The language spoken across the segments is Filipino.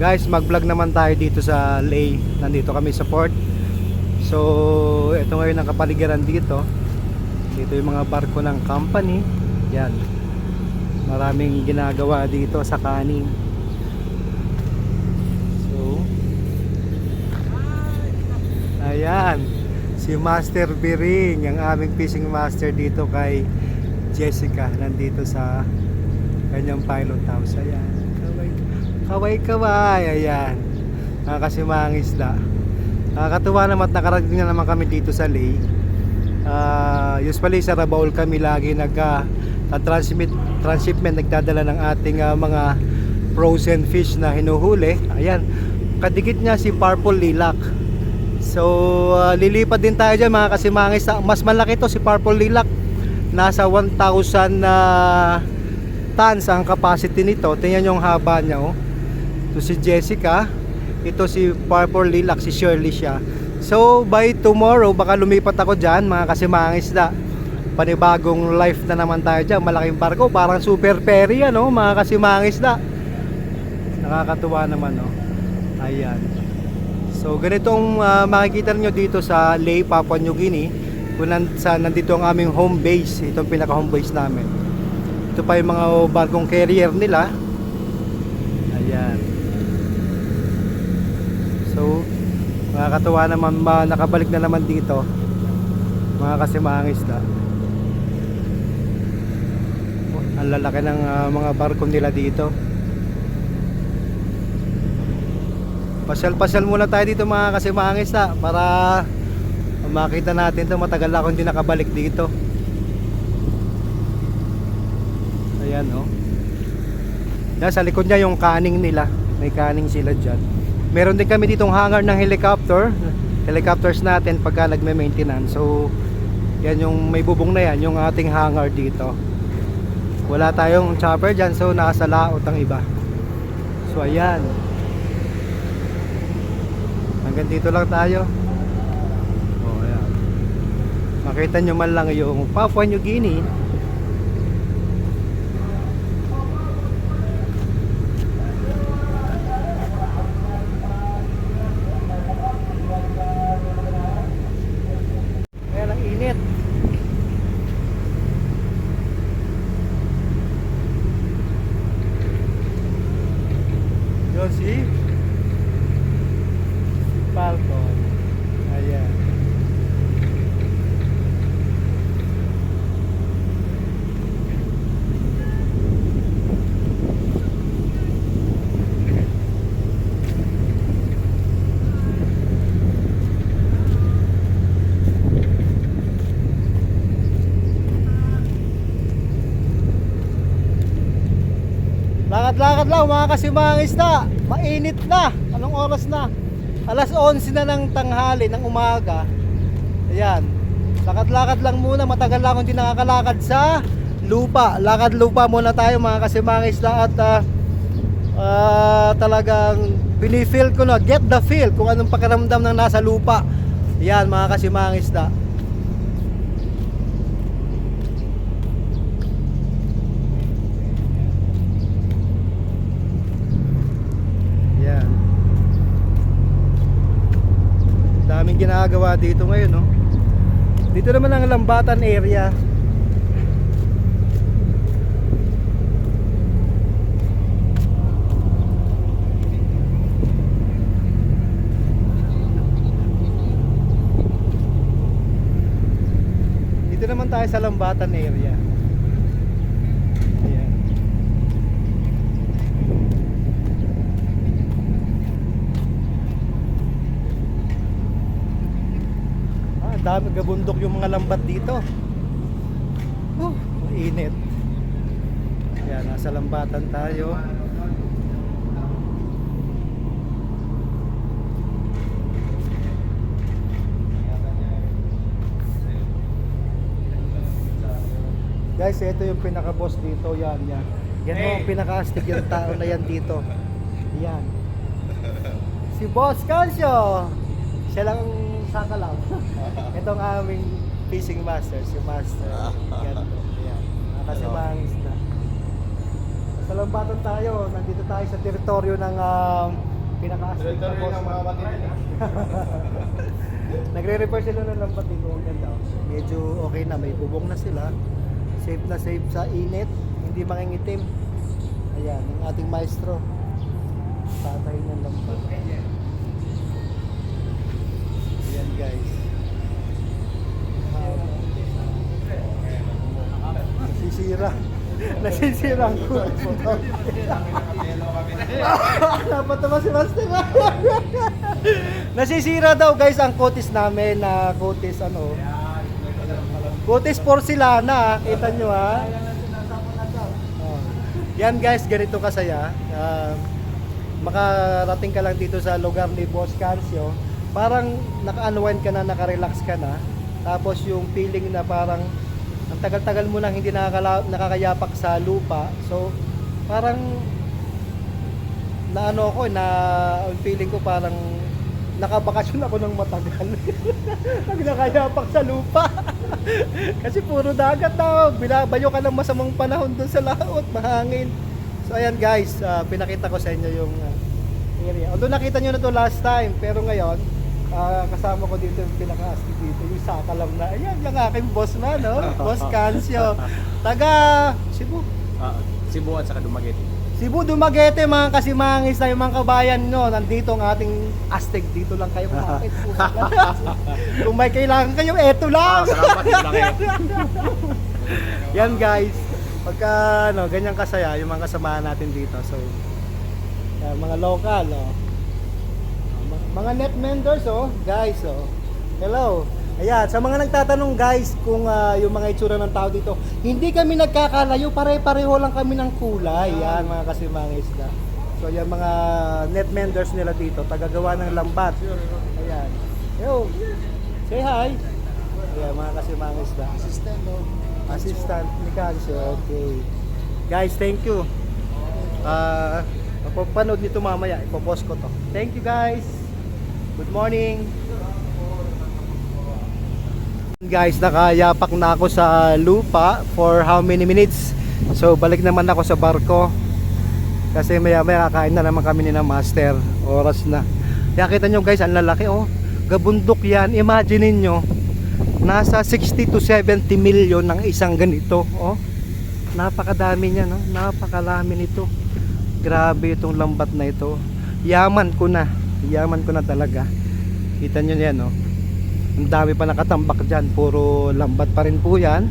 Guys, mag-vlog naman tayo dito sa Ley. Nandito kami sa port. So, ito ngayon ang kapaligiran dito. Dito yung mga barko ng company. Yan. Maraming ginagawa dito sa kaning. So, ayan. Si Master Biring, ang aming fishing master dito kay Jessica. Nandito sa kanyang pilot house. Ayan. Kaway-kaway, ayan. Nakakasimang isda. Nakakatuwa naman at nakarating na naman kami dito sa Ley. Usually sa Rabaul kami lagi transshipment nagdadala ng ating mga frozen fish na hinuhuli. Ayan, kadikit niya si Purple Lilac. So lilipad din tayo dyan mga kasimangis. Mas malaki to si Purple Lilac. Nasa 1,000 tons ang capacity nito. Tingnan yung haba niya, oh. Ito si Jessica, ito si Purple Lilac, si Shirley siya. So by tomorrow baka lumipat ako dyan mga kasimangis na. Panibagong life na naman tayo dyan. Malaking barko, parang super ferry yan, oh, mga kasimangis na. Nakakatuwa naman, oh. Ayan. So ganitong makikita nyo dito sa Ley, Papua New Guinea. Kung nandito ang aming home base. Itong pinaka home base namin. Ito pa yung mga barkong carrier nila. Ayan. So nakakatuwa naman, nakabalik na naman dito mga kasimangis na. Ang lalaki ng mga barko nila dito. Pasyal-pasyal muna tayo dito mga kasimangis na, para makita natin ito. Matagal ako hindi nakabalik dito. Ayan, oh. Yan, sa likod niya yung kaning nila. May kaning sila dyan. Meron din kami ditong hangar ng helicopters natin pagka nagme-maintenance. So yan yung may bubong na yan, yung ating hangar dito. Wala tayong chopper dyan, so nasa laot ang iba. So ayan, hanggang dito lang tayo. Oh, ayan. Makita nyo man lang yung Papua New Guinea. Si Falcon. Ayan. Lakad-lakad lang mga kasimangis na. Mainit na. Anong oras na? Alas 11 na ng tanghali ng umaga. Ayan. Lakad-lakad lang muna. Matagal lang akong hindi nakakalakad sa lupa. Lakad lupa muna tayo mga kasimangis na. At talagang binifeel ko na. Get the feel kung anong pakiramdam ng nasa lupa. Ayan mga kasimangis na. Daming ginagawa dito ngayon, no? Dito naman ang Lambatan area. Dito naman tayo sa Lambatan area. Ayan. Dami gabundok yung mga lambat dito. Mainit. Yan, nasa Lambatan tayo. Guys, ito yung pinaka-boss dito. Yan, yan. Yan mo, ang pinaka-astig yung tao na yan dito. Yan. Si Boss Calcio. Siya lang sakalaw. Ito ang aming fishing master, si Master. Yan. Yan. Nakasimangis na. Sa Lambatan tayo. Nandito tayo sa teritoryo ng pinaka-astig na boss. Nagre-repair sila ng lambat dito. Ang ganda. Medyo okay na. May bubong na sila. Safe na safe sa init. Hindi mangingitim. Ayan, yung ating maestro. Tatay ng lambat. Ayan guys. Nasisira. Nasisira ang kutis mo. Dapat naman si Master. Nasisira daw guys ang kutis namin na kutis ano. Kutis porcelana. Kita nyo ha. Oh. Yan guys, ganito kasaya. Makarating ka lang dito sa lugar ni Boss Cancio. Parang naka-unwind ka na, naka-relax ka na. Tapos yung feeling na parang ang tagal-tagal mo nang hindi nakakayapak sa lupa. So, parang na ano ako, na ang feeling ko parang nakabakasyon ako ng matagal. Pag nakayapak sa lupa. Kasi puro dagat na. Binabayo ka ng masamang panahon doon sa laot, mahangin. So, ayan guys, pinakita ko sa inyo yung area. Although nakita nyo na to last time, pero ngayon, kasama ko dito yung pinaka-astig dito, yung Sakalam na. Ayan, yung aking boss na, no? Boss Cancio. Taga Cebu. Cebu at saka Dumaguete. Cebu, Dumaguete, mga kasimangis na yung mga kabayan nyo. Nandito ang ating astig. Dito lang kayo kumakit. Kung may kailangan kayo, eto lang. Salamat, ito lang kayo. Yan guys. Pagka no, ganyan kasaya yung mga kasamahan natin dito. So, mga local, oh. Mga net members, oh, guys, oh. Hello. Ayan, sa mga nagtatanong guys kung yung mga itsura ng tao dito, hindi kami nagkakalayo, pare-pareho lang kami ng kulay. Yan, mga kasimangis na. So, yan mga net members nila dito, tagagawa ng lambat. Ayan. Yo. Say hi. Ayan, mga kasimangis na. Assistant ni Cancio. Okay. Guys, thank you. Mapapanood nito mamaya, ipopost ko to. Thank you guys. Good morning. Guys, nakayapak na ako sa lupa for how many minutes. So balik naman ako sa barko. Kasi maya maya kakain na naman kami ni na Master. Oras na. Kaya kita nyo guys, ang lalaki oh. Gabundok yan. Imagine niyo nasa 60 to 70 million ng isang ganito. Oh. Napakadami niya, no? Napakalami nito. Grabe itong lambat na ito. Yaman ko na. Yaman ko na talaga. Kita nyo yan, no? Ang dami pa nakatambak dyan. Puro lambat pa rin po yan.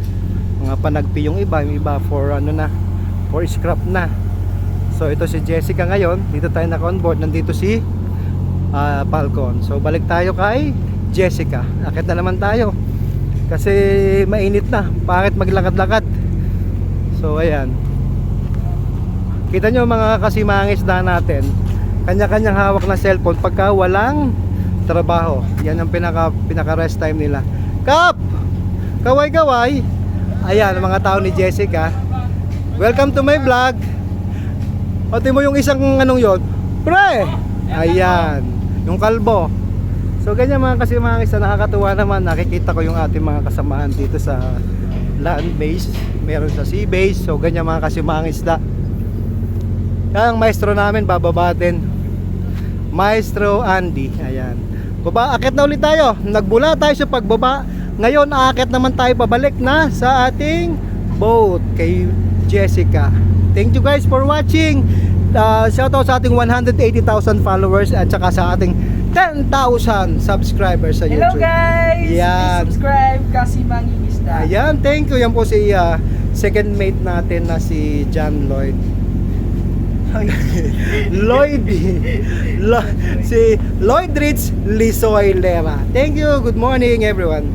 Mga panagpi yung iba for ano na, for scrap na. So ito si Jessica ngayon. Dito tayo naka-onboard. Nandito si Falcon. So balik tayo kay Jessica. Akit na naman tayo. Kasi mainit na. Bakit maglakad-lakad? So ayan. Kita nyo mga kasimangis na natin, kanya-kanyang hawak na cellphone pagka walang trabaho. Yan ang pinaka rest time nila. Kap! Kaway-kaway! Ayan, ang mga tao ni Jessica. Welcome to my vlog. Pati mo yung isang anong yon, pre! Ayan, yung kalbo. So ganyan mga kasimangis na nakakatuwa naman. Nakikita ko yung ating mga kasamahan dito sa land base. Meron sa sea base. So ganyan mga kasimangis na. Kaya ang maestro namin bababa din, Maestro Andy. Ayan. Baba, akit na ulit tayo. Nagbula tayo sa pagbaba. Ngayon aakit naman tayo pabalik na sa ating boat kay Jessica. Thank you guys for watching. Shoutout sa ating 180,000 followers at saka sa ating 10,000 subscribers sa YouTube. Hello guys! Yan. Please subscribe kasi mangingisda. Ayan, thank you. Yan po si second mate natin na si John Lloyd. Si Lloyd Rich Lisoy Lera. Thank you. Good morning everyone.